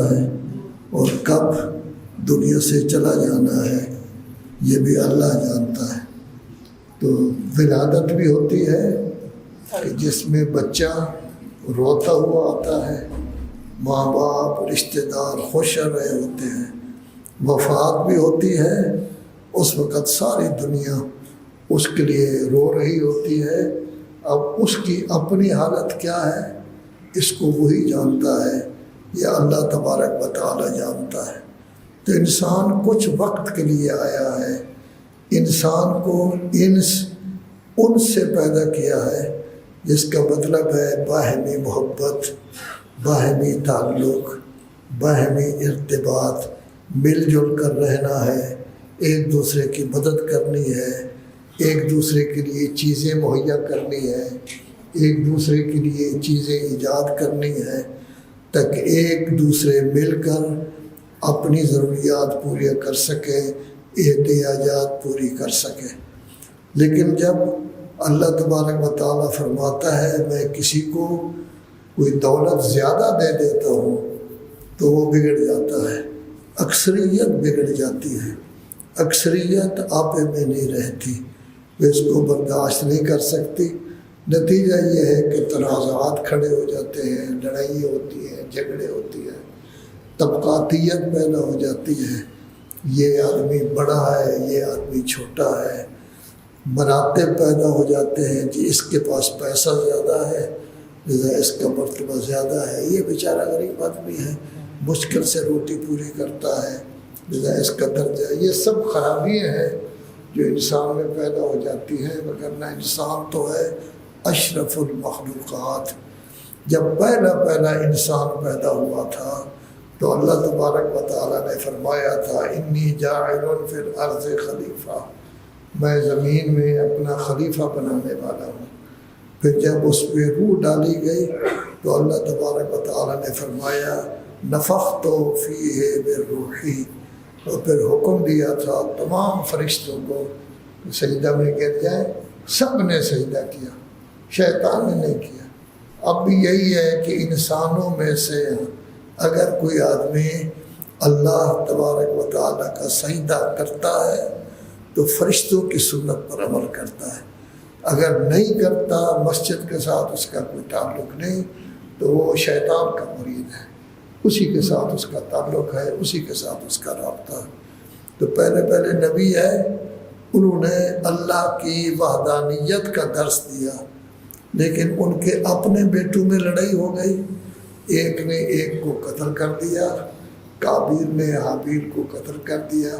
ہے اور کب دنیا سے چلا جانا ہے یہ بھی اللہ جانتا ہے۔ تو ولادت بھی ہوتی ہے کہ جس میں بچہ روتا ہوا آتا ہے، ماں باپ رشتہ دار خوش رہے ہوتے ہیں۔ وفات بھی ہوتی ہے، اس وقت ساری دنیا اس کے لیے رو رہی ہوتی ہے۔ اب اس کی اپنی حالت کیا ہے اس کو وہی جانتا ہے، یا اللہ تبارک و تعالی جانتا ہے۔ تو انسان کچھ وقت کے لیے آیا ہے، انسان کو ان سے پیدا کیا ہے جس کا مطلب ہے باہمی محبت، باہمی تعلق، باہمی ارتباط، مل جل کر رہنا ہے، ایک دوسرے کی مدد کرنی ہے، ایک دوسرے کے لیے چیزیں مہیا کرنی ہے، ایک دوسرے کے لیے چیزیں ایجاد کرنی ہے تاکہ ایک دوسرے مل کر اپنی ضروریات پوری کر سکے، احتیاجات پوری کر سکے۔ لیکن جب اللہ تبارک و تعالیٰ فرماتا ہے میں کسی کو کوئی دولت زیادہ دے دیتا ہوں تو وہ بگڑ جاتا ہے، اکثریت بگڑ جاتی ہے، اکثریت آپے میں نہیں رہتی، وہ اس کو برداشت نہیں کر سکتی۔ نتیجہ یہ ہے کہ تنازعات کھڑے ہو جاتے ہیں، لڑائی ہوتی ہیں، جھگڑے ہوتی ہیں، طبقاتیت پیدا ہو جاتی ہے، یہ آدمی بڑا ہے، یہ آدمی چھوٹا ہے، مراتب پیدا ہو جاتے ہیں کہ اس کے پاس پیسہ زیادہ ہے لہذا اس کا مرتبہ زیادہ ہے، یہ بیچارہ غریب آدمی ہے مشکل سے روٹی پوری کرتا ہے لہذا اس کا درجہ۔ یہ سب خرابیاں ہیں جو انسان میں پیدا ہو جاتی ہیں، وگرنہ انسان تو ہے اشرف المخلوقات۔ جب پہلا انسان پیدا ہوا تھا تو اللہ تبارک و تعالیٰ نے فرمایا تھا انی جاعل فی الارض خلیفہ، میں زمین میں اپنا خلیفہ بنانے والا ہوں۔ پھر جب اس پہ روح ڈالی گئی تو اللہ تبارک و تعالیٰ نے فرمایا نفخت فیہ من روحی، اور پھر حکم دیا تھا تمام فرشتوں کو سجدہ میں گر جائیں، سب نے سجدہ کیا، شیطان نے نہیں کیا۔ اب بھی یہی ہے کہ انسانوں میں سے اگر کوئی آدمی اللہ تبارک و تعالیٰ کا سجدہ کرتا ہے تو فرشتوں کی سنت پر عمل کرتا ہے، اگر نہیں کرتا مسجد کے ساتھ اس کا کوئی تعلق نہیں تو وہ شیطان کا مرید ہے، اسی کے ساتھ اس کا تعلق ہے، اسی کے ساتھ اس کا رابطہ ہے۔ تو پہلے نبی ہے، انہوں نے اللہ کی وحدانیت کا درس دیا، لیکن ان کے اپنے بیٹوں میں لڑائی ہو گئی، ایک نے ایک کو قتل کر دیا، قابیل نے حابیل کو قتل کر دیا،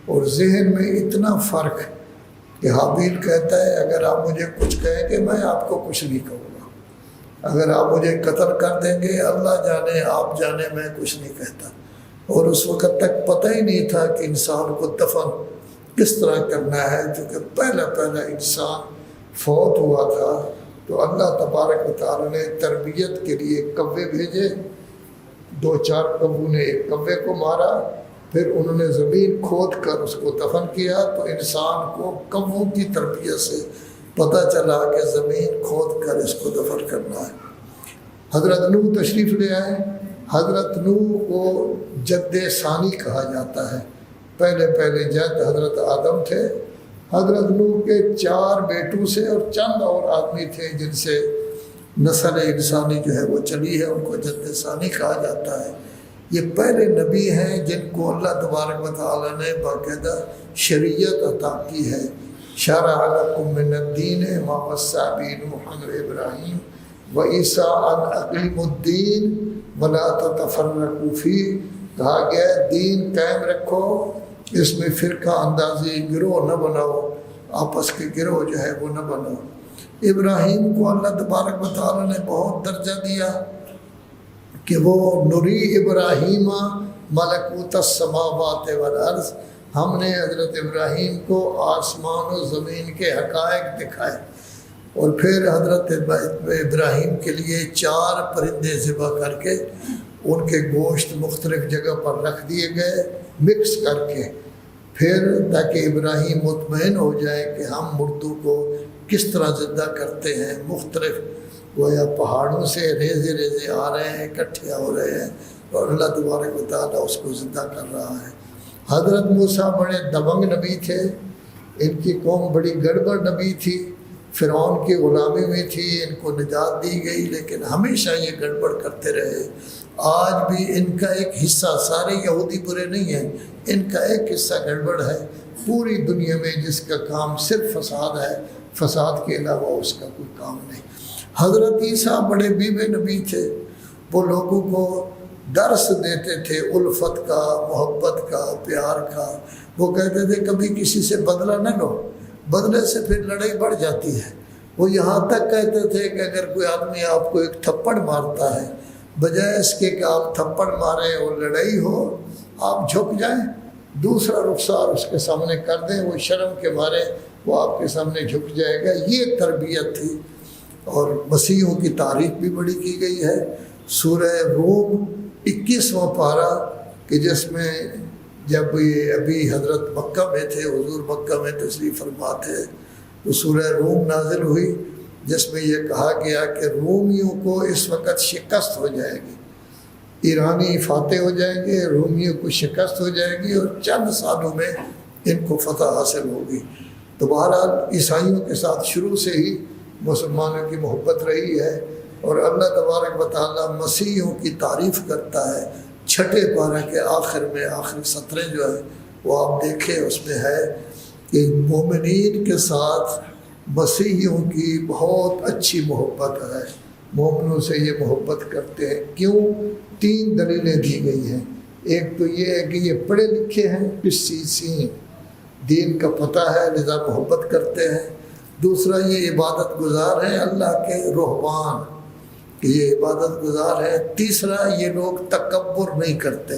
اور ذہن میں اتنا فرق کہ حابیل کہتا ہے اگر آپ مجھے کچھ کہیں گے میں آپ کو کچھ نہیں کہوں گا، اگر آپ مجھے قتل کر دیں گے اللہ جانے آپ جانے میں کچھ نہیں کہتا۔ اور اس وقت تک پتہ ہی نہیں تھا کہ انسان کو دفن کس طرح کرنا ہے، کیونکہ پہلا انسان فوت ہوا تھا تو اللہ تبارک و تعالیٰ نے تربیت کے لیے کوے بھیجے، 2-4 کبوں نے ایک کوے کو مارا، پھر انہوں نے زمین کھود کر اس کو دفن کیا۔ تو انسان کو کبوں کی تربیت سے پتہ چلا کہ زمین کھود کر اس کو دفن کرنا ہے۔ حضرت نوح تشریف لے آئے، حضرت نوح کو جد ثانی کہا جاتا ہے، پہلے جد حضرت آدم تھے، حضرت نوح کے 4 بیٹوں سے اور چند اور آدمی تھے جن سے نسل انسانی جو ہے وہ چلی ہے، ان کو جد ثانی کہا جاتا ہے۔ یہ پہلے نبی ہیں جن کو اللہ تبارک و تعالیٰ نے باقاعدہ شریعت عطا کی ہے۔ شرع لکم من الدین ما وصی بہ نوحا وابراہیم وعیسیٰ ان اقیموا الدین ولا تتفرقوا فیہ، کہا گیا ہے دین قائم رکھو، اس میں فرقہ اندازی گروہ نہ بناؤ، آپس کے گروہ جو ہے وہ نہ بناؤ۔ ابراہیم کو اللہ تبارک و تعالیٰ نے بہت درجہ دیا کہ وہ نری ابراہیم ملکوت السماوات والارض، ہم نے حضرت ابراہیم کو آسمان و زمین کے حقائق دکھائے، اور پھر حضرت ابراہیم کے لیے 4 پرندے ذبح کر کے ان کے گوشت مختلف جگہ پر رکھ دیے گئے مکس کر کے، پھر تاکہ ابراہیم مطمئن ہو جائے کہ ہم مردوں کو کس طرح زندہ کرتے ہیں، مختلف گویا پہاڑوں سے ریزے آ رہے ہیں، اکٹھے ہو رہے ہیں، اور اللہ تبارک و تعالیٰ اس کو زندہ کر رہا ہے۔ حضرت موسیٰ بڑے دبنگ نبی تھے، ان کی قوم بڑی گڑبڑ نبی تھی، فرعون کی غلامی میں تھی، ان کو نجات دی گئی، لیکن ہمیشہ یہ گڑبڑ کرتے رہے۔ آج بھی ان کا ایک حصہ، سارے یہودی برے نہیں ہیں، ان کا ایک حصہ گڑبڑ ہے پوری دنیا میں، جس کا کام صرف فساد ہے، فساد کے علاوہ اس کا کوئی کام نہیں۔ حضرت عیسیٰ بڑے بیوے نبی تھے، وہ لوگوں کو درس دیتے تھے الفت کا، محبت کا، پیار کا۔ وہ کہتے تھے کبھی کسی سے بدلہ نہ لو، بدلے سے پھر لڑائی بڑھ جاتی ہے۔ وہ یہاں تک کہتے تھے کہ اگر کوئی آدمی آپ کو ایک تھپڑ مارتا ہے، بجائے اس کے کہ آپ تھپڑ ماریں اور لڑائی ہو، آپ جھک جائیں، دوسرا رخسار اس کے سامنے کر دیں، وہ شرم کے مارے وہ آپ کے سامنے جھک جائے گا۔ یہ تربیت تھی۔ اور مسیحوں کی تعریف بھی بڑی کی گئی ہے۔ سورہ روم 21واں پارہ کہ جس میں جب یہ ابھی حضرت مکہ میں تھے، حضور مکہ میں تشریف فرما تھے، تو سورہ روم نازل ہوئی، جس میں یہ کہا گیا کہ رومیوں کو اس وقت شکست ہو جائے گی، ایرانی فاتح ہو جائیں گے، رومیوں کو شکست ہو جائے گی اور چند سالوں میں ان کو فتح حاصل ہوگی۔ تو بہرحال عیسائیوں کے ساتھ شروع سے ہی مسلمانوں کی محبت رہی ہے، اور اللہ تبارک و تعالیٰ مسیحیوں کی تعریف کرتا ہے۔ چھٹے پارہ کے آخر میں، آخری سطریں جو ہے وہ آپ دیکھیں، اس میں ہے کہ مومنین کے ساتھ مسیحیوں کی بہت اچھی محبت ہے، مومنوں سے یہ محبت کرتے ہیں۔ کیوں؟ 3 دلیلیں دی گئی ہیں۔ ایک تو یہ ہے کہ یہ پڑھے لکھے ہیں، قسیسین، دین کا پتہ ہے لذا محبت کرتے ہیں۔ دوسرا یہ عبادت گزار ہیں، اللہ کے رہبان، کہ یہ عبادت گزار ہے۔ تیسرا یہ لوگ تکبر نہیں کرتے۔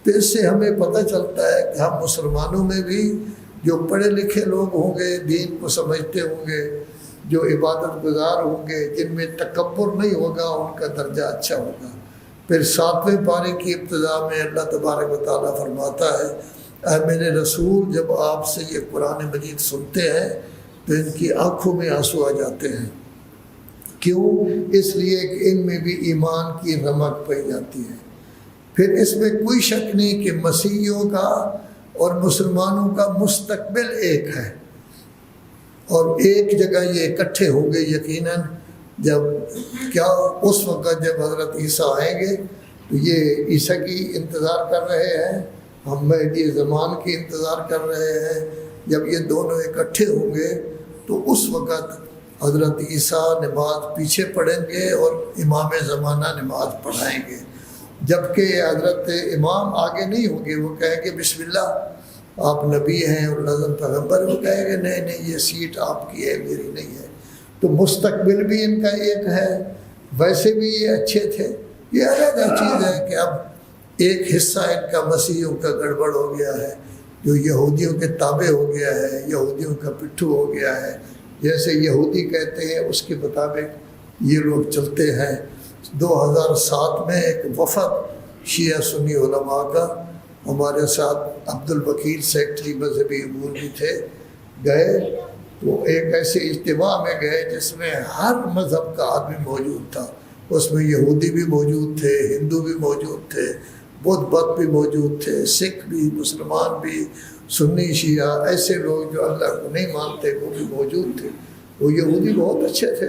تو اس سے ہمیں پتہ چلتا ہے کہ ہم مسلمانوں میں بھی جو پڑھے لکھے لوگ ہوں گے، دین کو سمجھتے ہوں گے، جو عبادت گزار ہوں گے، جن میں تکبر نہیں ہوگا، ان کا درجہ اچھا ہوگا۔ پھر 7ویں پارے کی ابتدا میں اللہ تبارک و تعالیٰ فرماتا ہے، اے میرے رسول، جب آپ سے یہ قرآن مجید سنتے ہیں تو ان کی آنکھوں میں آنسو آ جاتے ہیں۔ کیوں؟ اس لیے کہ ان میں بھی ایمان کی رمق پائی جاتی ہے۔ پھر اس میں کوئی شک نہیں کہ مسیحیوں کا اور مسلمانوں کا مستقبل ایک ہے، اور ایک جگہ یہ اکٹھے ہوں گے یقیناً۔ جب کیا اس وقت جب حضرت عیسیٰ آئیں گے تو یہ عیسیٰ کی انتظار کر رہے ہیں، ہم مہدی زمان کی انتظار کر رہے ہیں۔ جب یہ دونوں اکٹھے ہوں گے تو اس وقت حضرت عیسیٰ نماز پیچھے پڑھیں گے اور امام زمانہ نماز پڑھائیں گے، جبکہ حضرت امام آگے نہیں ہوں گے۔ وہ کہیں گے بسم اللہ، آپ نبی ہیں اور نظم پیغمبر، وہ کہیں گے نہیں نہیں، یہ سیٹ آپ کی ہے، میری نہیں ہے۔ تو مستقبل بھی ان کا ایک ہے۔ ویسے بھی یہ اچھے تھے۔ یہ علیحدہ چیز ہے کہ اب ایک حصہ ان کا مسیحیوں کا گڑبڑ ہو گیا ہے، جو یہودیوں کے تابع ہو گیا ہے، یہودیوں کا پٹھو ہو گیا ہے۔ جیسے یہودی کہتے ہیں اس کے مطابق یہ لوگ چلتے ہیں۔ 2007 میں ایک وفد شیعہ سنی علماء کا ہمارے ساتھ عبد الوکیل سیکٹری مذہبی امور بھی تھے، گئے تو ایک ایسے اجتماع میں گئے جس میں ہر مذہب کا آدمی موجود تھا۔ اس میں یہودی بھی موجود تھے، ہندو بھی موجود تھے، بدھ مت بھی موجود تھے، سکھ بھی، مسلمان بھی، سنی شیعہ، ایسے لوگ جو اللہ کو نہیں مانتے وہ بھی موجود تھے۔ وہ یہودی بہت اچھے تھے،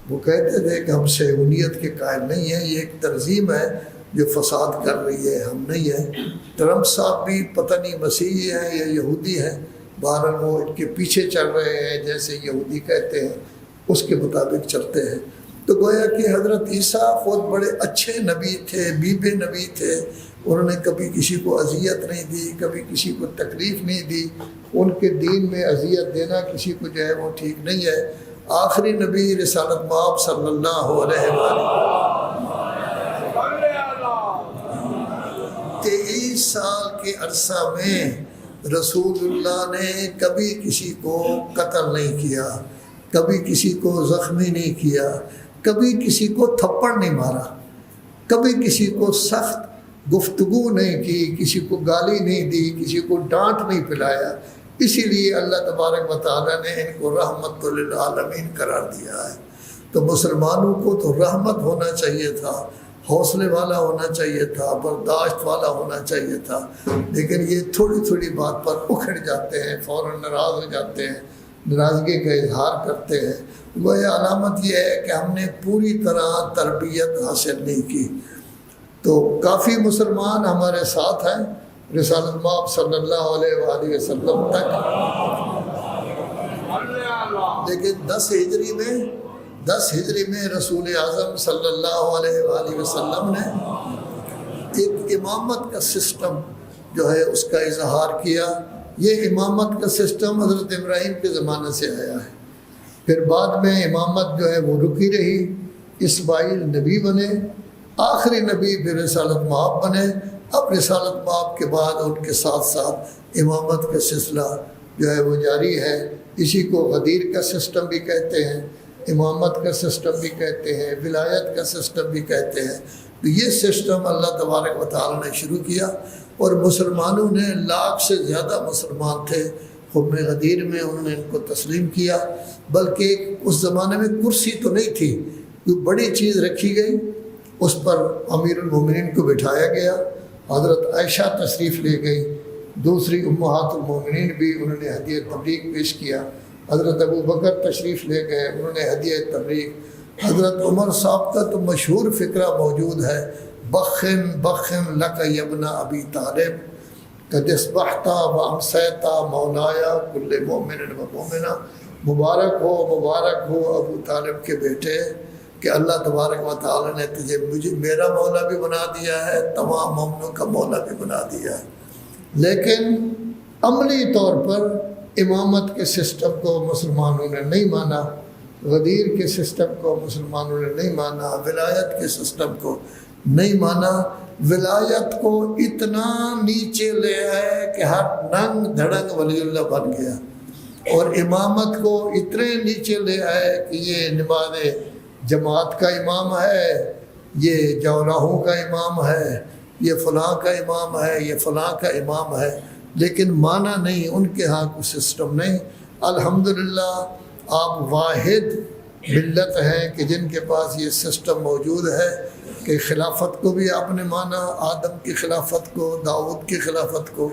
وہ کہتے تھے کہ ہم صہیونیت کے قائل نہیں ہیں، یہ ایک تنظیم ہے جو فساد کر رہی ہے، ہم نہیں ہیں۔ ٹرمپ صاحب بھی پتہ نہیں مسیحی ہیں یا یہودی ہیں، بہرحال وہ ان کے پیچھے چل رہے ہیں، جیسے یہودی کہتے ہیں اس کے مطابق چلتے ہیں۔ تو گویا کہ حضرت عیسیٰ خود بڑے اچھے نبی تھے، بیبے نبی تھے، انہوں نے کبھی کسی کو اذیت نہیں دی، کبھی کسی کو تکلیف نہیں دی۔ ان کے دین میں اذیت دینا کسی کو جو ہے وہ ٹھیک نہیں ہے۔ آخری نبی رسالت مآب صلی اللہ علیہ وآلہ 23 سال کے عرصہ میں رسول اللہ نے کبھی کسی کو قتل نہیں کیا، کبھی کسی کو زخمی نہیں کیا، کبھی کسی کو تھپڑ نہیں مارا، کبھی کسی کو سخت گفتگو نہیں کی، کسی کو گالی نہیں دی، کسی کو ڈانٹ نہیں پلایا۔ اسی لیے اللہ تبارک و تعالیٰ نے ان کو رحمت للعالمین قرار دیا ہے۔ تو مسلمانوں کو تو رحمت ہونا چاہیے تھا، حوصلے والا ہونا چاہیے تھا، برداشت والا ہونا چاہیے تھا، لیکن یہ تھوڑی تھوڑی بات پر اکھڑ جاتے ہیں، فوراً ناراض ہو جاتے ہیں، ناراضگی کا اظہار کرتے ہیں۔ وہ علامت یہ ہے کہ ہم نے پوری طرح تربیت حاصل نہیں کی۔ تو کافی مسلمان ہمارے ساتھ ہیں رسالت مآب صلی اللہ علیہ وآلہ وسلم تک، لیکن 10 ہجری میں رسول اعظم صلی اللہ علیہ وآلہ وسلم نے ایک امامت کا سسٹم جو ہے اس کا اظہار کیا۔ یہ امامت کا سسٹم حضرت ابراہیم کے زمانے سے آیا ہے، پھر بعد میں امامت جو ہے وہ رکی رہی، اسماعیل نبی بنے، آخری نبی پھر رسالت مآب بنے۔ اب رسالت مآب کے بعد ان کے ساتھ ساتھ امامت کا سلسلہ جو ہے وہ جاری ہے۔ اسی کو غدیر کا سسٹم بھی کہتے ہیں، امامت کا سسٹم بھی کہتے ہیں، ولایت کا سسٹم بھی کہتے ہیں۔ تو یہ سسٹم اللہ تبارک و تعالیٰ نے شروع کیا، اور مسلمانوں نے 1 لاکھ سے زیادہ مسلمان تھے حکم غدیر میں، انہوں نے ان کو تسلیم کیا۔ بلکہ اس زمانے میں کرسی تو نہیں تھی، کوئی بڑی چیز رکھی گئی، اس پر امیر المومنین کو بٹھایا گیا، حضرت عائشہ تشریف لے گئی، دوسری امہات المومنین بھی انہوں نے ہدیہ تبریک پیش کیا، حضرت ابو بکر تشریف لے گئے، انہوں نے ہدیہ تبریک، حضرت عمر صاحب کا تو مشہور فقرہ موجود ہے، بخن بخن لک یبن ابی طالب قد اصبحت وامسیت مولایا کل مومن و مومنہ، مبارک ہو ابو طالب کے بیٹے کہ اللہ تبارک و تعالیٰ نے تجھے میرا مولا بھی بنا دیا ہے، تمام مومنوں کا مولا بھی بنا دیا ہے۔ لیکن عملی طور پر امامت کے سسٹم کو مسلمانوں نے نہیں مانا، غدیر کے سسٹم کو مسلمانوں نے نہیں مانا، ولایت کے سسٹم کو نہیں مانا۔ ولایت کو اتنا نیچے لے آئے کہ ہر ننگ دھڑنگ ولی اللہ بن گیا، اور امامت کو اتنے نیچے لے آئے کہ یہ نماز جماعت کا امام ہے، یہ جولاہوں کا امام ہے، یہ فلاں کا امام ہے، یہ فلاں کا امام ہے، لیکن مانا نہیں، ان کے ہاں کوئی سسٹم نہیں۔ الحمدللہ آپ واحد ملت ہیں کہ جن کے پاس یہ سسٹم موجود ہے کہ خلافت کو بھی آپ نے مانا، آدم کی خلافت کو، داؤد کی خلافت کو،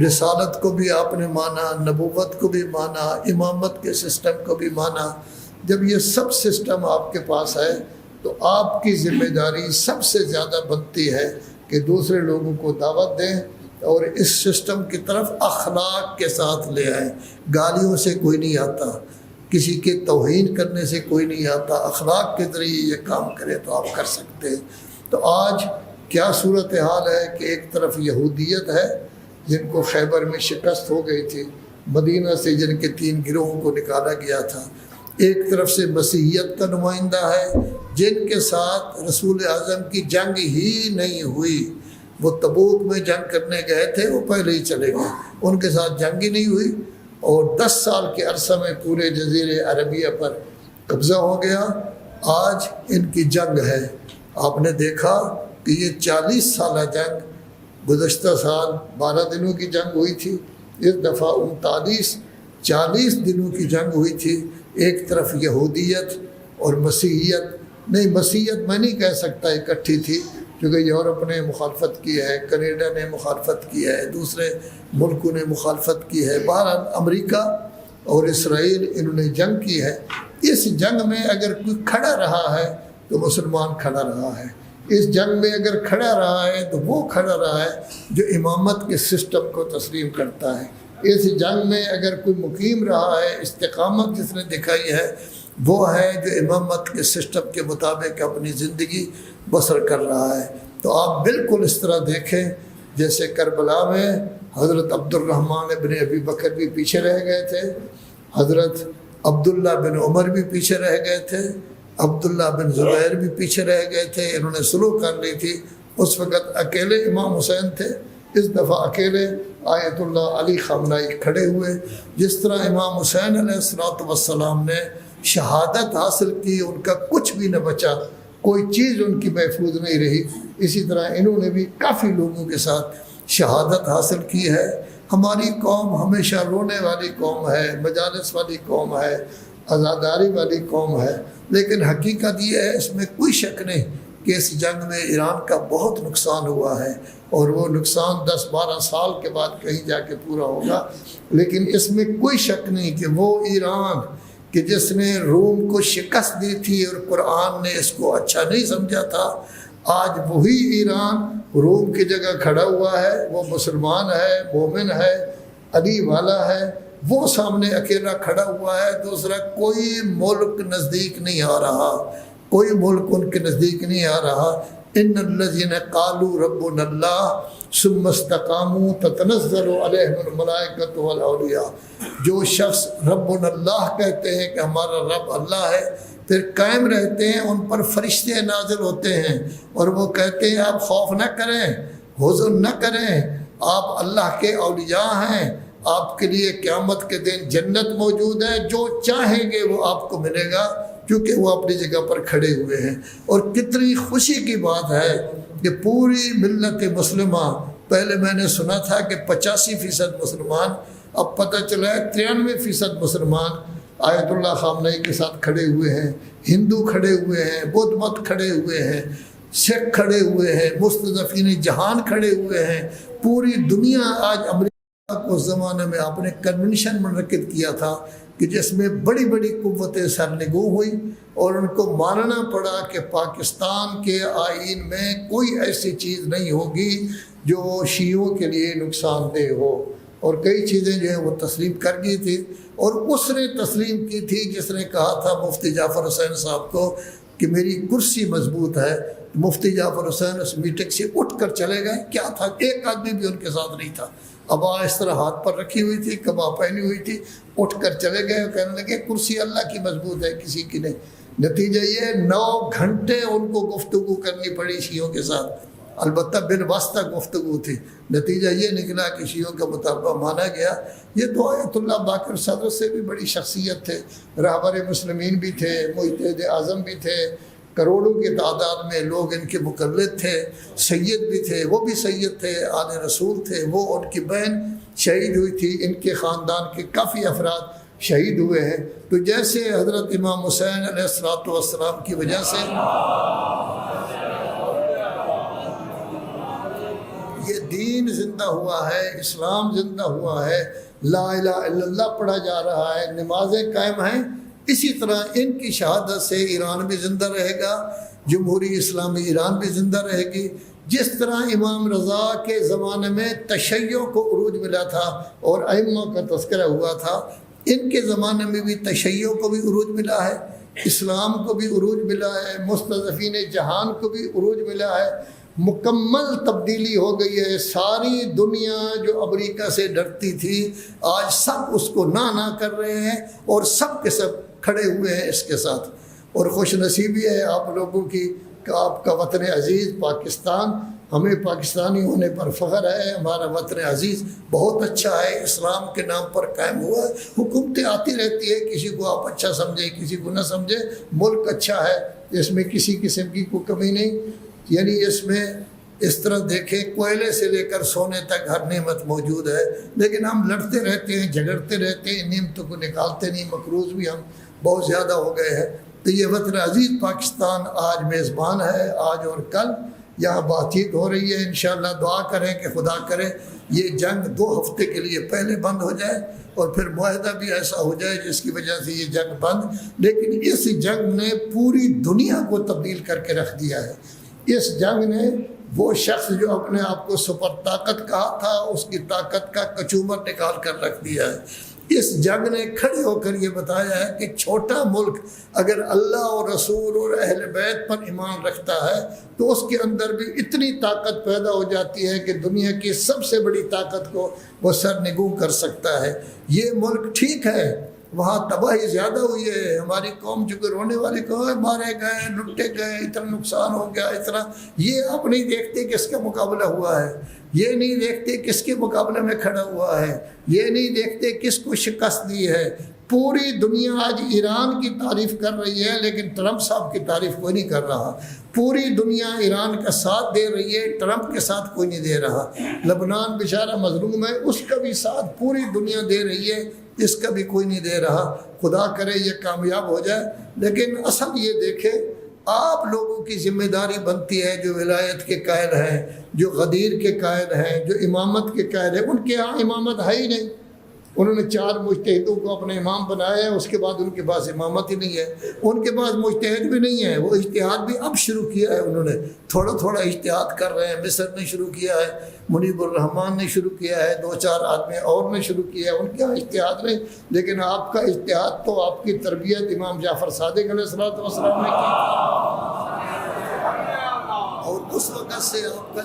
رسالت کو بھی آپ نے مانا، نبوت کو بھی مانا، امامت کے سسٹم کو بھی مانا۔ جب یہ سب سسٹم آپ کے پاس ہے تو آپ کی ذمہ داری سب سے زیادہ بنتی ہے کہ دوسرے لوگوں کو دعوت دیں اور اس سسٹم کی طرف اخلاق کے ساتھ لے آئیں۔ گالیوں سے کوئی نہیں آتا، کسی کے توہین کرنے سے کوئی نہیں آتا، اخلاق کے ذریعے یہ کام کرے تو آپ کر سکتے ہیں۔ تو آج کیا صورتحال ہے کہ ایک طرف یہودیت ہے جن کو خیبر میں شکست ہو گئی تھی، مدینہ سے جن کے 3 گروہوں کو نکالا گیا تھا، ایک طرف سے مسیحیت کا نمائندہ ہے جن کے ساتھ رسول اعظم کی جنگ ہی نہیں ہوئی، وہ تبوک میں جنگ کرنے گئے تھے، وہ پہلے ہی چلے گئے، ان کے ساتھ جنگ ہی نہیں ہوئی، اور 10 سال کے عرصہ میں پورے جزیرے عربیہ پر قبضہ ہو گیا۔ آج ان کی جنگ ہے۔ آپ نے دیکھا کہ یہ 40 سالہ جنگ، گزشتہ سال 12 دنوں کی جنگ ہوئی تھی، اس دفعہ 40 دنوں کی جنگ ہوئی تھی۔ ایک طرف یہودیت اور مسیحیت، نہیں مسیحیت میں نہیں کہہ سکتا اکٹھی تھی، کیونکہ یورپ نے مخالفت کی ہے، کینیڈا نے مخالفت کی ہے، دوسرے ملکوں نے مخالفت کی ہے، بہرحال امریکہ اور اسرائیل انہوں نے جنگ کی ہے۔ اس جنگ میں اگر کوئی کھڑا رہا ہے تو مسلمان کھڑا رہا ہے، اس جنگ میں اگر کھڑا رہا ہے تو وہ کھڑا رہا ہے جو امامت کے سسٹم کو تسلیم کرتا ہے۔ اس جنگ میں اگر کوئی مقیم رہا ہے، استقامت جس نے دکھائی ہے، وہ ہے جو امامت کے سسٹم کے مطابق اپنی زندگی بسر کر رہا ہے۔ تو آپ بالکل اس طرح دیکھیں جیسے کربلا میں حضرت عبد الرحمن بن ابی بکر بھی پیچھے رہ گئے تھے، حضرت عبداللہ بن عمر بھی پیچھے رہ گئے تھے، عبداللہ بن زبیر بھی پیچھے رہ گئے تھے، انہوں نے صلح کر لی تھی۔ اس وقت اکیلے امام حسین تھے، اس دفعہ اکیلے آیت اللہ علی خامنہئی کھڑے ہوئے۔ جس طرح امام حسین علیہ السلام نے شہادت حاصل کی، ان کا کچھ بھی نہ بچا، کوئی چیز ان کی محفوظ نہیں رہی، اسی طرح انہوں نے بھی کافی لوگوں کے ساتھ شہادت حاصل کی ہے۔ ہماری قوم ہمیشہ رونے والی قوم ہے، مجالس والی قوم ہے، عزاداری والی قوم ہے، لیکن حقیقت یہ ہے، اس میں کوئی شک نہیں کہ اس جنگ میں ایران کا بہت نقصان ہوا ہے اور وہ نقصان 10-12 سال کے بعد کہیں جا کے پورا ہوگا، لیکن اس میں کوئی شک نہیں کہ وہ ایران کہ جس نے روم کو شکست دی تھی اور قرآن نے اس کو اچھا نہیں سمجھا تھا، آج وہی ایران روم کی جگہ کھڑا ہوا ہے، وہ مسلمان ہے، مومن ہے، علی والا ہے، وہ سامنے اکیلا کھڑا ہوا ہے، دوسرا کوئی ملک نزدیک نہیں آ رہا، کوئی ملک ان کے نزدیک نہیں آ رہا۔ ان الذین قالوا ربنا اللہ ثم استقاموا تتنزل علیہم الملائکۃ والاولیاء، جو شخص ربنا اللہ کہتے ہیں کہ ہمارا رب اللہ ہے، پھر قائم رہتے ہیں، ان پر فرشتے نازل ہوتے ہیں اور وہ کہتے ہیں آپ خوف نہ کریں، حزن نہ کریں، آپ اللہ کے اولیاء ہیں، آپ کے لیے قیامت کے دن جنت موجود ہے، جو چاہیں گے وہ آپ کو ملے گا، کیونکہ وہ اپنی جگہ پر کھڑے ہوئے ہیں۔ اور کتنی خوشی کی بات ہے کہ پوری ملت مسلمہ، پہلے میں نے سنا تھا کہ 85% مسلمان، اب پتہ چلا ہے 93% مسلمان آیت اللہ خامنئی کے ساتھ کھڑے ہوئے ہیں، ہندو کھڑے ہوئے ہیں، بدھ مت کھڑے ہوئے ہیں، سکھ کھڑے ہوئے ہیں، مستضعفین جہان کھڑے ہوئے ہیں، پوری دنیا آج امریکہ کو اس زمانے میں آپ نے کنونشن منعقد کیا تھا کہ جس میں بڑی بڑی قوتیں سرنگوں ہوئی اور ان کو ماننا پڑا کہ پاکستان کے آئین میں کوئی ایسی چیز نہیں ہوگی جو شیعوں کے لیے نقصان دہ ہو، اور کئی چیزیں جو ہیں وہ تسلیم کر گئی تھی، اور اس نے تسلیم کی تھی جس نے کہا تھا مفتی جعفر حسین صاحب کو کہ میری کرسی مضبوط ہے۔ مفتی جعفر حسین اس میٹنگ سے اٹھ کر چلے گئے، کیا تھا، ایک آدمی بھی ان کے ساتھ نہیں تھا، ابا اس طرح ہاتھ پر رکھی ہوئی تھی، کبا پہنی ہوئی تھی، اٹھ کر چلے گئے اور کہنے لگے کرسی اللہ کی مضبوط ہے، کسی کی نہیں۔ نتیجہ یہ 9 گھنٹے ان کو گفتگو کرنی پڑی شیعوں کے ساتھ، البتہ بالواسطہ گفتگو تھی، نتیجہ یہ نکلا کہ شیعوں کا مطالبہ مانا گیا۔ یہ تو آیت اللہ باقر صدر سے بھی بڑی شخصیت تھے، رہبر مسلمین بھی تھے، مجتہد اعظم بھی تھے، کروڑوں کی تعداد میں لوگ ان کے مقلد تھے، سید بھی تھے، وہ بھی سید تھے، آل رسول تھے، وہ ان کی بہن شہید ہوئی تھی، ان کے خاندان کے کافی افراد شہید ہوئے ہیں۔ تو جیسے حضرت امام حسین علیہ السلام کی وجہ سے یہ دین زندہ ہوا ہے، اسلام زندہ ہوا ہے، لا الہ الا اللہ پڑھا جا رہا ہے، نمازیں قائم ہیں، اسی طرح ان کی شہادت سے ایران بھی زندہ رہے گا، جمہوری اسلامی ایران بھی زندہ رہے گی۔ جس طرح امام رضا کے زمانے میں تشیع کو عروج ملا تھا اور ائمہ کا تذکرہ ہوا تھا، ان کے زمانے میں بھی تشیع کو بھی عروج ملا ہے، اسلام کو بھی عروج ملا ہے، مستضعفین جہان کو بھی عروج ملا ہے، مکمل تبدیلی ہو گئی ہے۔ ساری دنیا جو امریکہ سے ڈرتی تھی آج سب اس کو نہ کر رہے ہیں اور سب کے سب کھڑے ہوئے ہیں اس کے ساتھ، اور خوش نصیبی ہے آپ لوگوں کی کہ آپ کا وطن عزیز پاکستان، ہمیں پاکستانی ہونے پر فخر ہے، ہمارا وطن عزیز بہت اچھا ہے، اسلام کے نام پر قائم ہوا ہے، حکومتیں آتی رہتی ہے، کسی کو آپ اچھا سمجھیں کسی کو نہ سمجھیں، ملک اچھا ہے، اس میں کسی قسم کی کوئی کمی نہیں، یعنی اس میں اس طرح دیکھیں کوئلے سے لے کر سونے تک ہر نعمت موجود ہے، لیکن ہم لڑتے رہتے ہیں، جھگڑتے رہتے ہیں، نعمتوں کو نکالتے نہیں، مقروض بھی ہم بہت زیادہ ہو گئے ہیں۔ تو یہ وطن عزیز پاکستان آج میزبان ہے، آج اور کل یہاں بات چیت ہو رہی ہے، انشاءاللہ دعا کریں کہ خدا کرے یہ جنگ 2 ہفتے کے لیے پہلے بند ہو جائے اور پھر معاہدہ بھی ایسا ہو جائے جس کی وجہ سے یہ جنگ بند، لیکن اس جنگ نے پوری دنیا کو تبدیل کر کے رکھ دیا ہے۔ اس جنگ نے وہ شخص جو اپنے آپ کو سپر طاقت کہا تھا اس کی طاقت کا کچومر نکال کر رکھ دیا ہے۔ اس جنگ نے کھڑے ہو کر یہ بتایا ہے کہ چھوٹا ملک اگر اللہ اور رسول اور اہل بیت پر ایمان رکھتا ہے تو اس کے اندر بھی اتنی طاقت پیدا ہو جاتی ہے کہ دنیا کی سب سے بڑی طاقت کو وہ سرنگوں کر سکتا ہے۔ یہ ملک ٹھیک ہے، وہاں تباہی زیادہ ہوئی ہے، ہماری قوم جو کہ رونے والے کو مارے گئے، لٹے گئے، اتنا نقصان ہو گیا، اتنا، یہ آپ نہیں دیکھتے کس کا مقابلہ ہوا ہے، یہ نہیں دیکھتے کس کے مقابلے میں کھڑا ہوا ہے، یہ نہیں دیکھتے کس کو شکست دی ہے۔ پوری دنیا آج ایران کی تعریف کر رہی ہے لیکن ٹرمپ صاحب کی تعریف کوئی نہیں کر رہا۔ پوری دنیا ایران کا ساتھ دے رہی ہے، ٹرمپ کے ساتھ کوئی نہیں دے رہا۔ لبنان بیچارہ مظلوم ہے، اس کا بھی ساتھ پوری دنیا دے رہی ہے، اس کا بھی کوئی نہیں دے رہا۔ خدا کرے یہ کامیاب ہو جائے، لیکن اصل یہ دیکھے آپ لوگوں کی ذمہ داری بنتی ہے، جو ولایت کے قائل ہیں، جو غدیر کے قائل ہیں، جو امامت کے قائل ہیں، ان کے ہاں امامت ہے ہی نہیں۔ انہوں نے 4 مجتہدوں کو اپنے امام بنایا ہے، اس کے بعد ان کے پاس امامت ہی نہیں ہے، ان کے پاس مجتہد بھی نہیں ہے۔ وہ اجتہاد بھی اب شروع کیا ہے، انہوں نے تھوڑا تھوڑا اجتہاد کر رہے ہیں۔ مصر نے شروع کیا ہے، منیب الرحمان نے شروع کیا ہے، 2-4 آدمی اور نے شروع کیا ہے، ان کے اجتہاد نہیں۔ لیکن آپ کا اجتہاد تو آپ کی تربیت امام جعفر صادق علیہ السلام نے کی، اور اس وقت سے آپ کا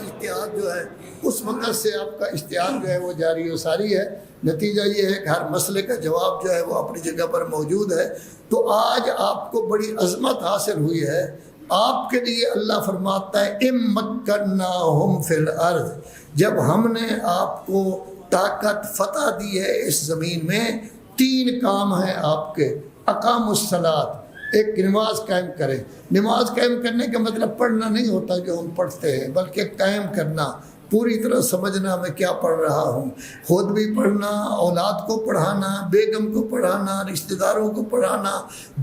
اجتہاد جو ہے وہ جاری و ساری ہے۔ نتیجہ یہ ہے کہ ہر مسئلے کا جواب جو ہے وہ اپنی جگہ پر موجود ہے۔ تو آج آپ کو بڑی عظمت حاصل ہوئی ہے۔ آپ کے لیے اللہ فرماتا ہے ام مکناہم فی الارض، جب ہم نے آپ کو طاقت فتح دی ہے اس زمین میں، 3 کام ہیں آپ کے۔ اقام الصلاۃ، ایک نماز قائم کرے۔ نماز قائم کرنے کا مطلب پڑھنا نہیں ہوتا جو ہم پڑھتے ہیں، بلکہ قائم کرنا، پوری طرح سمجھنا میں کیا پڑھ رہا ہوں، خود بھی پڑھنا، اولاد کو پڑھانا، بیگم کو پڑھانا، رشتہ داروں کو پڑھانا،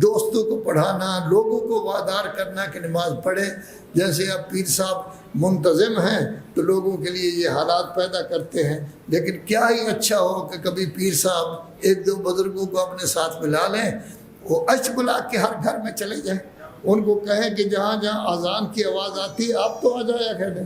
دوستوں کو پڑھانا، لوگوں کو وادار کرنا کہ نماز پڑھے۔ جیسے اب پیر صاحب منتظم ہیں تو لوگوں کے لیے یہ حالات پیدا کرتے ہیں، لیکن کیا ہی اچھا ہو کہ کبھی پیر صاحب 1-2 بزرگوں کو اپنے ساتھ ملا لیں، وہ اچ بلا کے ہر گھر میں چلے جائیں، ان کو کہیں کہ جہاں جہاں اذان کی آواز آتی ہے آپ تو آ جایا کریں۔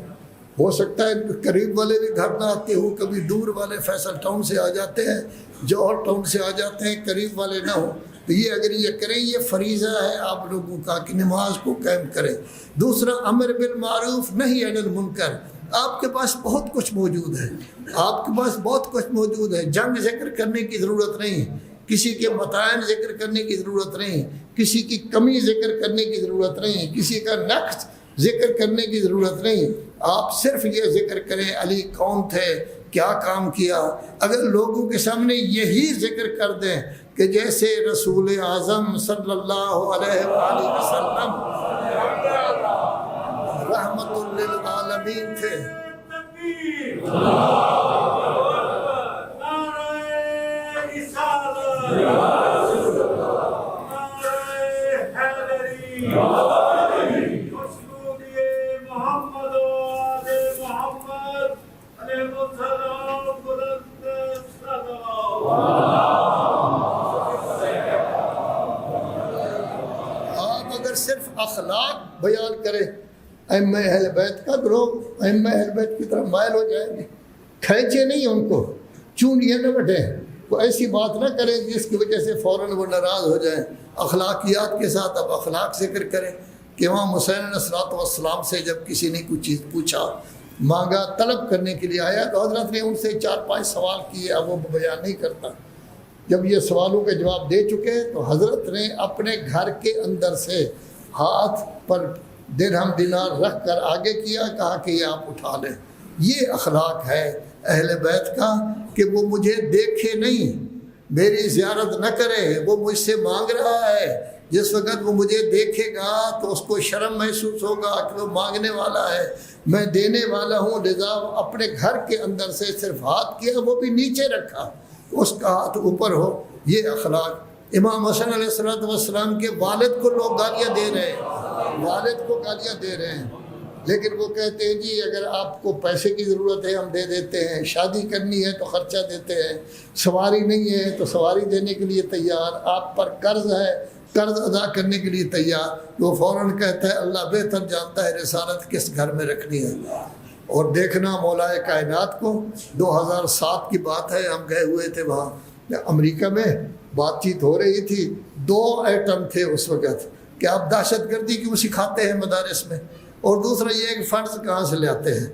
ہو سکتا ہے قریب والے بھی گھر نہ آتے ہوں، کبھی دور والے فیصل ٹاؤن سے آ جاتے ہیں، جوہر ٹاؤن سے آ جاتے ہیں، قریب والے نہ ہوں، تو یہ اگر یہ کریں، یہ فریضہ ہے آپ لوگوں کا کہ نماز کو قائم کریں۔ دوسرا امر بالمعروف نہی عن المنکر۔ آپ کے پاس بہت کچھ موجود ہے، آپ کے پاس بہت کچھ موجود ہے، جنگ ذکر کرنے کی ضرورت نہیں، کسی کے متائن ذکر کرنے کی ضرورت نہیں، کسی کی کمی ذکر کرنے کی ضرورت نہیں، کسی کا نقص ذکر کرنے کی ضرورت نہیں۔ آپ صرف یہ ذکر کریں علی کون تھے، کیا کام کیا۔ اگر لوگوں کے سامنے یہی ذکر کر دیں کہ جیسے رسول اعظم صلی اللہ علیہ وآلہ وسلم رحمت للعالمین تھے، آپ اگر صرف اخلاق بیان کریں، ائمہ اہل بیت کا گروہ ائمہ اہل بیت کی طرف مائل ہو جائیں گے، کھینچے نہیں ان کو، چونڈیاں نہ بٹھیں، کوئی ایسی بات نہ کریں جس کی وجہ سے فوراً وہ ناراض ہو جائیں۔ اخلاقیات کے ساتھ اب اخلاق ذکر کریں کہ امام حسین علیہ السلام سے جب کسی نے کوئی چیز پوچھا، مانگا، طلب کرنے کے لیے آیا تو حضرت نے ان سے 4-5 سوال کیے، اب وہ بیان نہیں کرتا۔ جب یہ سوالوں کے جواب دے چکے تو حضرت نے اپنے گھر کے اندر سے ہاتھ پر درہم دینار رکھ کر آگے کیا، کہا کہ یہ آپ اٹھا لیں۔ یہ اخلاق ہے اہل بیت کا کہ وہ مجھے دیکھے نہیں، میری زیارت نہ کرے، وہ مجھ سے مانگ رہا ہے، جس وقت وہ مجھے دیکھے گا تو اس کو شرم محسوس ہوگا کہ وہ مانگنے والا ہے، میں دینے والا ہوں، لذا اپنے گھر کے اندر سے صرف ہاتھ کیا، وہ بھی نیچے رکھا، اس کا ہاتھ اوپر ہو۔ یہ اخلاق۔ امام حسن علیہ السلام کے والد کو لوگ گالیاں دے رہے ہیں، والد کو گالیاں دے رہے ہیں، لیکن وہ کہتے ہیں جی اگر آپ کو پیسے کی ضرورت ہے ہم دے دیتے ہیں، شادی کرنی ہے تو خرچہ دیتے ہیں، سواری نہیں ہے تو سواری دینے کے لیے تیار، آپ پر قرض ہے قرض ادا کرنے کے لیے تیار۔ وہ فوراً کہتا ہے اللہ بہتر جانتا ہے رسالت کس گھر میں رکھنی ہے۔ اور دیکھنا مولا کائنات کو، 2007 کی بات ہے، ہم گئے ہوئے تھے وہاں امریکہ میں، بات چیت ہو رہی تھی، 2 ایٹم تھے اس وقت کہ آپ دہشت گردی کیوں سکھاتے ہیں مدارس میں، اور دوسرا یہ کہ فنڈز کہاں سے لاتے ہیں۔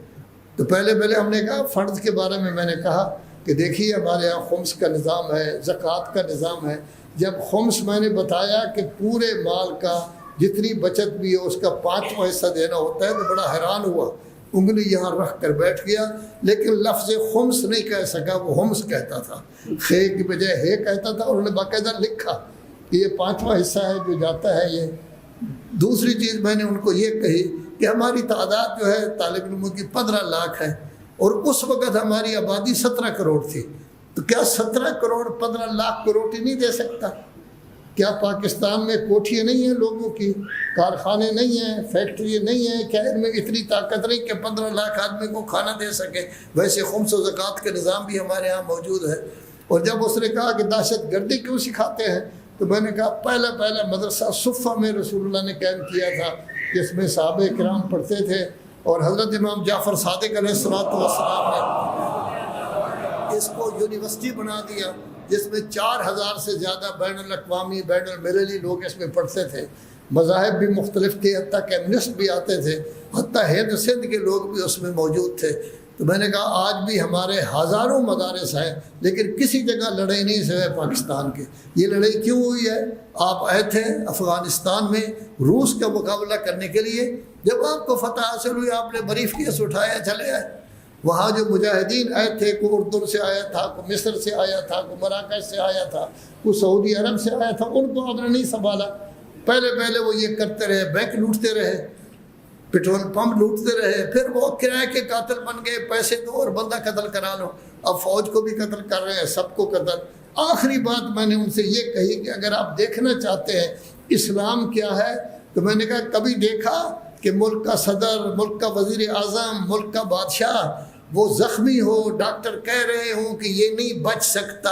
تو پہلے ہم نے کہا فنڈز کے بارے میں نے کہا کہ دیکھیے ہمارے یہاں خمس کا نظام ہے، زکوٰۃ کا نظام ہے۔ جب خمس میں نے بتایا کہ پورے مال کا جتنی بچت بھی ہے اس کا 5واں حصہ دینا ہوتا ہے تو بڑا حیران ہوا، انگلی یہاں رکھ کر بیٹھ گیا، لیکن لفظ خمس نہیں کہہ سکا، وہ ہمس کہتا تھا، خے کی بجائے ہے کہتا تھا، اور انہوں نے باقاعدہ لکھا کہ یہ 5واں حصہ ہے جو جاتا ہے یہ۔ دوسری چیز میں نے ان کو یہ کہی کہ ہماری تعداد جو ہے طالب علموں کی 15 لاکھ ہے، اور اس وقت ہماری آبادی 17 کروڑ تھی، تو کیا 17 کروڑ 15 لاکھ کو روٹی نہیں دے سکتا؟ کیا پاکستان میں کوٹھیاں نہیں ہیں لوگوں کی، کارخانے نہیں ہیں، فیکٹری نہیں ہیں؟ کیا ان میں اتنی طاقت نہیں کہ 15 لاکھ آدمی کو کھانا دے سکے؟ ویسے خمس و زکوٰۃ کا نظام بھی ہمارے ہاں موجود ہے۔ اور جب اس نے کہا کہ دہشت گردی کیوں سکھاتے ہیں، تو میں نے کہا پہلا مدرسہ صفہ میں رسول اللہ نے قائم کیا تھا، جس میں صحابہ کرام پڑھتے تھے، اور حضرت امام جعفر صادق علیہ السلام نے اس کو یونیورسٹی بنا دیا، جس میں 4000 سے زیادہ بین الاقوامی بین المللی لوگ اس میں پڑھتے تھے۔ مذاہب بھی مختلف تھے، حتیٰ کمیونسٹ بھی آتے تھے، حتیٰ ہند سندھ کے لوگ بھی اس میں موجود تھے۔ تو میں نے کہا آج بھی ہمارے ہزاروں مدارس ہیں، لیکن کسی جگہ لڑائی نہیں سوائے پاکستان کے۔ یہ لڑائی کیوں ہوئی ہے؟ آپ آئے تھے افغانستان میں روس کا مقابلہ کرنے کے لیے، جب آپ کو فتح حاصل ہوئی آپ نے بریف کیس اٹھایا چلے آئے۔ وہاں جو مجاہدین آئے تھے، کوئی اردن سے آیا تھا، کوئی مصر سے آیا تھا، کوئی مراکش سے آیا تھا، کوئی سعودی عرب سے آیا تھا، ان کو آپ نے نہیں سنبھالا۔ پہلے وہ یہ کرتے رہے، بینک لوٹتے رہے، پیٹرول پمپ لوٹتے رہے، پھر وہ کرائے کے قاتل بن گئے، پیسے دو اور بندہ قتل کرا لو۔ اب فوج کو بھی قتل کر رہے ہیں، سب کو قتل۔ آخری بات میں نے ان سے یہ کہی کہ اگر آپ دیکھنا چاہتے ہیں اسلام کیا ہے، تو میں نے کہا کبھی دیکھا کہ ملک کا صدر، ملک کا وزیر اعظم، ملک کا بادشاہ وہ زخمی ہو، ڈاکٹر کہہ رہے ہوں کہ یہ نہیں بچ سکتا،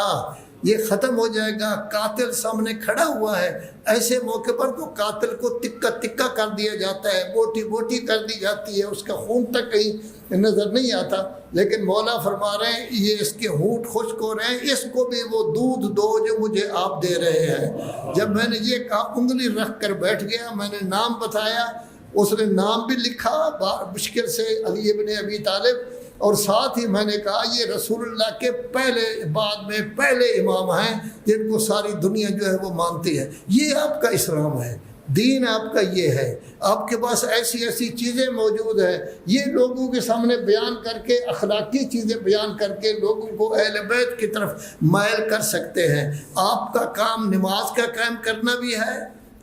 یہ ختم ہو جائے گا، قاتل سامنے کھڑا ہوا ہے، ایسے موقع پر تو قاتل کو تکہ تکہ کر دیا جاتا ہے، بوٹی بوٹی کر دی جاتی ہے، اس کا خون تک کہیں نظر نہیں آتا۔ لیکن مولا فرما رہے ہیں یہ اس کے ہونٹ خشک ہو رہے ہیں، اس کو بھی وہ دودھ دو جو مجھے آپ دے رہے ہیں۔ جب میں نے یہ کہا انگلی رکھ کر بیٹھ گیا، میں نے نام بتایا، اس نے نام بھی لکھا مشکل سے، علی ابن ابی طالب، اور ساتھ ہی میں نے کہا یہ رسول اللہ کے بعد میں پہلے امام ہیں جن کو ساری دنیا جو ہے وہ مانتی ہے۔ یہ آپ کا اسلام ہے، دین آپ کا یہ ہے۔ آپ کے پاس ایسی چیزیں موجود ہیں، یہ لوگوں کے سامنے بیان کر کے، اخلاقی چیزیں بیان کر کے لوگوں کو اہل بیت کی طرف مائل کر سکتے ہیں۔ آپ کا کام نماز کا قائم کرنا بھی ہے،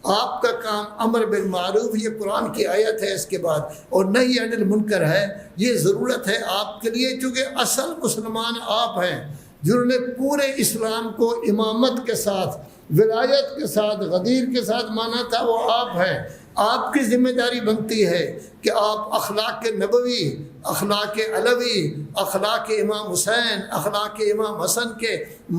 آپ کا کام امر بالمعروف، یہ قرآن کی آیت ہے اس کے بعد، اور نہی عن المنکر ہے۔ یہ ضرورت ہے آپ کے لیے، چونکہ اصل مسلمان آپ ہیں جنہوں نے پورے اسلام کو امامت کے ساتھ، ولایت کے ساتھ، غدیر کے ساتھ مانا تھا، وہ آپ ہیں۔ آپ کی ذمہ داری بنتی ہے کہ آپ اخلاق نبوی، اخلاق علوی، اخلاق امام حسین، اخلاق امام حسن کے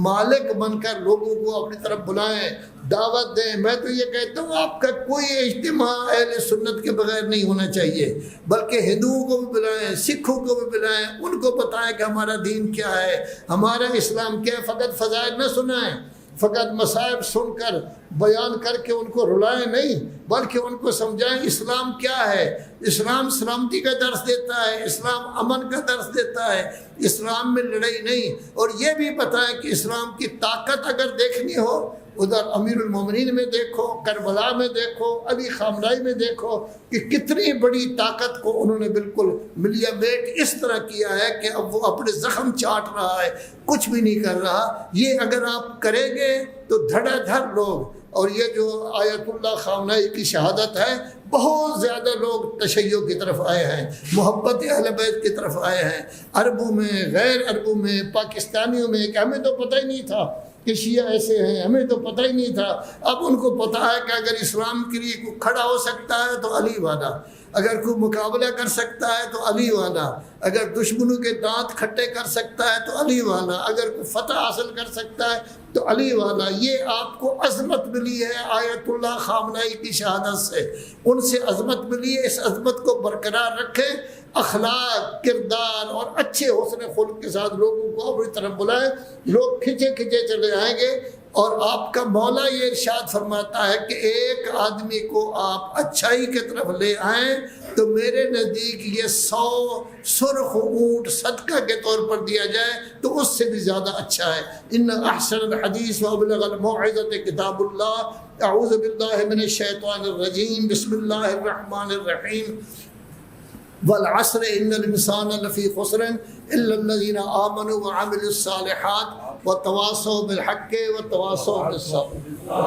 مالک بن کر لوگوں کو اپنی طرف بلائیں، دعوت دیں۔ میں تو یہ کہتا ہوں آپ کا کوئی اجتماع اہل سنت کے بغیر نہیں ہونا چاہیے، بلکہ ہندوؤں کو بھی بلائیں، سکھوں کو بھی بلائیں، ان کو بتائیں کہ ہمارا دین کیا ہے، ہمارا اسلام کیا ہے۔ فقط فضائل نہ سنائیں، فقط مصائب سن کر بیان کر کے ان کو رلائیں نہیں، بلکہ ان کو سمجھائیں اسلام کیا ہے۔ اسلام سلامتی کا درس دیتا ہے، اسلام امن کا درس دیتا ہے، اسلام میں لڑائی نہیں۔ اور یہ بھی بتائیں کہ اسلام کی طاقت اگر دیکھنی ہو، ادھر امیر المومنین میں دیکھو، کربلا میں دیکھو، علی خامنائی میں دیکھو کہ کتنی بڑی طاقت کو انہوں نے بالکل ملیا میٹ اس طرح کیا ہے کہ اب وہ اپنے زخم چاٹ رہا ہے، کچھ بھی نہیں کر رہا۔ یہ اگر آپ کریں گے تو دھڑا دھڑ لوگ، اور یہ جو آیت اللہ خامنائی کی شہادت ہے، بہت زیادہ لوگ تشیع کی طرف آئے ہیں، محبت اہل بیت کی طرف آئے ہیں، عربوں میں، غیر عربوں میں، پاکستانیوں میں، کہ ہمیں تو پتہ ہی نہیں تھا کہ شیعہ ایسے ہیں، ہمیں تو پتہ ہی نہیں تھا۔ اب ان کو پتہ ہے کہ اگر اسلام کے لیے کوئی کھڑا ہو سکتا ہے تو علی والا، اگر کوئی مقابلہ کر سکتا ہے تو علی والا، اگر دشمنوں کے دانت کھٹے کر سکتا ہے تو علی والا، اگر کوئی فتح حاصل کر سکتا ہے تو علی والا۔ یہ آپ کو عظمت ملی ہے آیت اللہ خامنائی کی شہادت سے، ان سے عظمت ملی ہے۔ اس عظمت کو برقرار رکھیں، اخلاق، کردار اور اچھے حسن خلق کے ساتھ لوگوں کو اپنی طرف بلائیں، لوگ کھچے کھچے چلے آئیں گے۔ اور آپ کا مولا یہ ارشاد فرماتا ہے کہ ایک آدمی کو آپ اچھائی کی طرف لے آئیں تو میرے نزدیک یہ 100 سرخ اونٹ صدقہ کے طور پر دیا جائے تو اس سے بھی زیادہ اچھا ہے۔ ان احسن الحدیث وابلغ الموعظۃ کتاب اللہ۔ اعوذ باللہ من الشیطان الرجیم، بسم اللہ الرحمن الرحیم۔ والعصر ان الانسان لفی خسر الا الذین آمنوا وعملوا الصالحات وتواصوا بالحق وتواصوا بالصبر۔